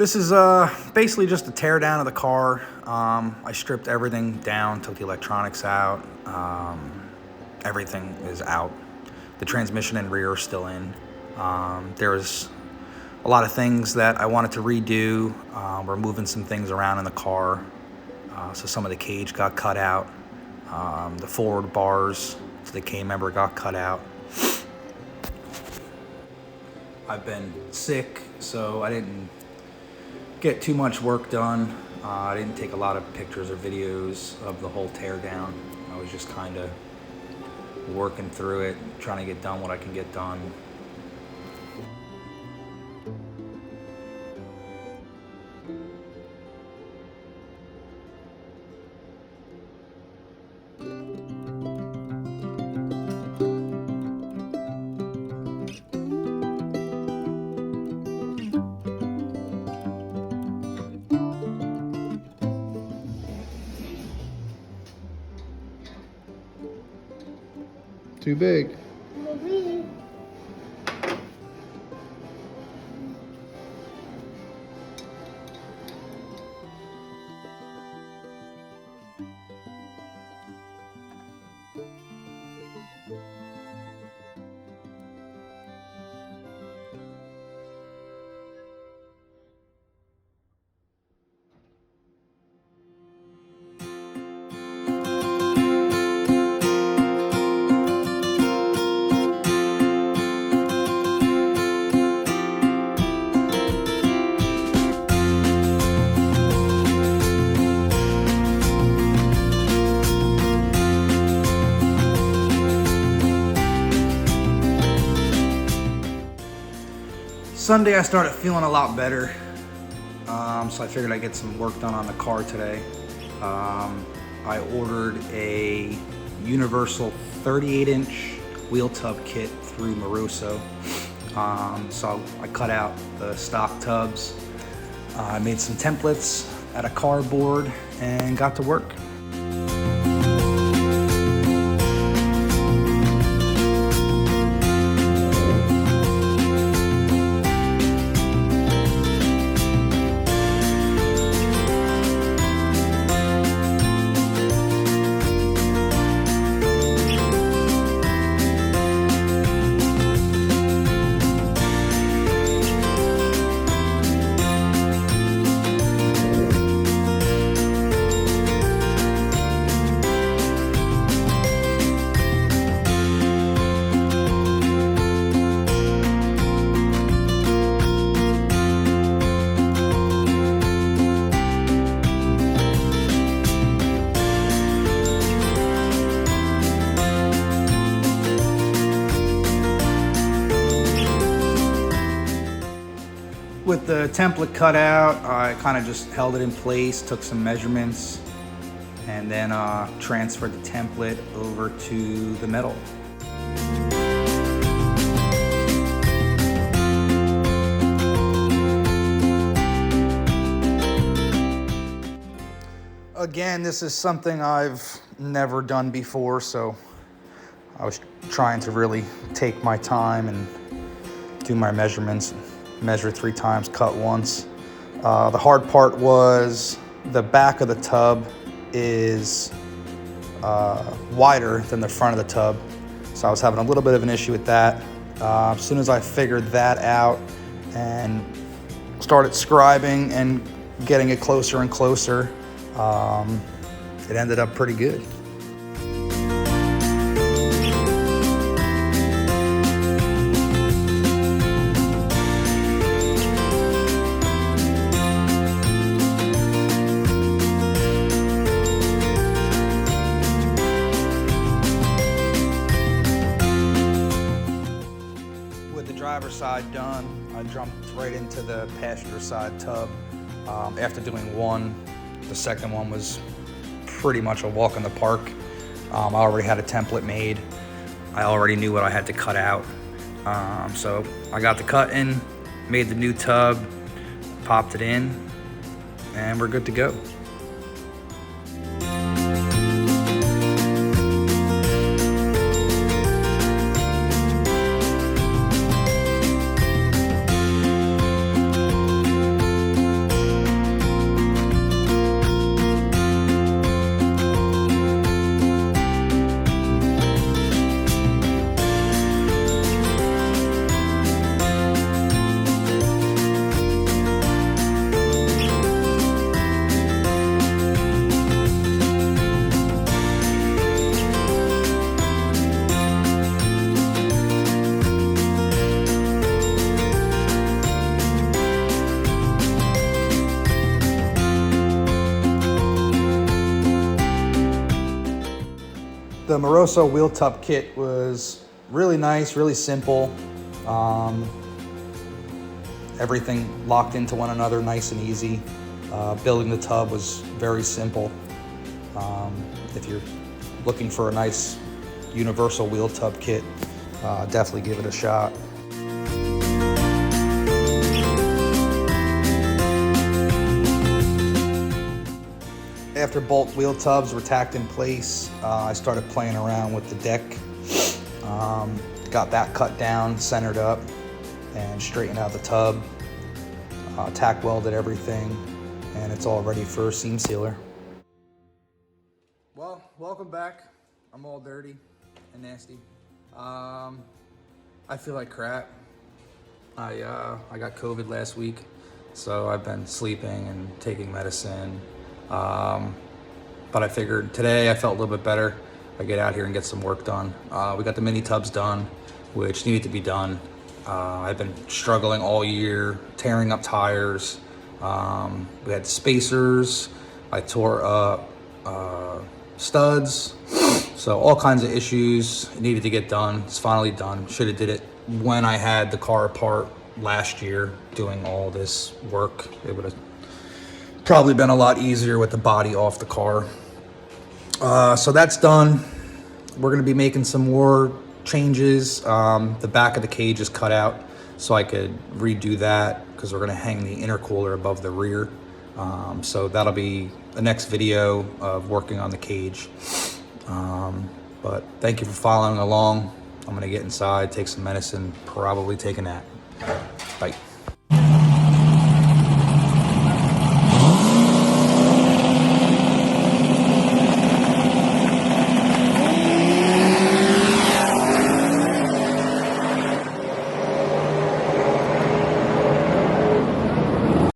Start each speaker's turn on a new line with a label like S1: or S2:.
S1: This is basically just a tear down of the car. I stripped everything down, took the electronics out. Everything is out. The transmission and rear are still in. There's a lot of things that I wanted to redo. We're moving some things around in the car. So some of the cage got cut out. The forward bars to the K-member got cut out. I've been sick, so I didn't get too much work done. I didn't take a lot of pictures or videos of the whole teardown. I was just kind of working through it, trying to get done what I can get done.
S2: Too big.
S3: Maybe.
S1: Sunday I started feeling a lot better, so I figured I'd get some work done on the car today. I ordered a universal 38-inch wheel tub kit through Moroso. So I cut out the stock tubs. I made some templates out of cardboard and got to work. With the template cut out, I kind of just held it in place, took some measurements, and then transferred the template over to the metal. Again, this is something I've never done before, so I was trying to really take my time and do my measurements. Measure 3 times, cut once. The hard part was the back of the tub is wider than the front of the tub. So I was having a little bit of an issue with that. As soon as I figured that out and started scribing and getting it closer and closer, it ended up pretty good. Driver's side done, I jumped right into the passenger side tub. After doing one, the second one was pretty much a walk in the park. I already had a template made. I already knew what I had to cut out. So I got the cut in, made the new tub, popped it in, and we're good to go. The Moroso wheel tub kit was really nice, really simple. Everything locked into one another, nice and easy. Building the tub was very simple. If you're looking for a nice universal wheel tub kit, definitely give it a shot. After both wheel tubs were tacked in place, I started playing around with the deck. Got that cut down, centered up, and straightened out the tub. Tack welded everything, and it's all ready for seam sealer. Well, welcome back. I'm all dirty and nasty. I feel like crap. I got COVID last week, so I've been sleeping and taking medicine. But I figured today I felt a little bit better. I get out here and get some work done. We got the mini tubs done, which needed to be done. I've been struggling all year, tearing up tires. We had spacers. I tore up studs. So all kinds of issues. It needed to get done. It's finally done. Should have did it when I had the car apart last year, doing all this work. It would have probably been a lot easier with the body off the car. So that's done. We're gonna be making some more changes. The back of the cage is cut out, so I could redo that because we're gonna hang the intercooler above the rear. So that'll be the next video of working on the cage. But thank you for following along. I'm gonna get inside, take some medicine, probably take a nap. Bye.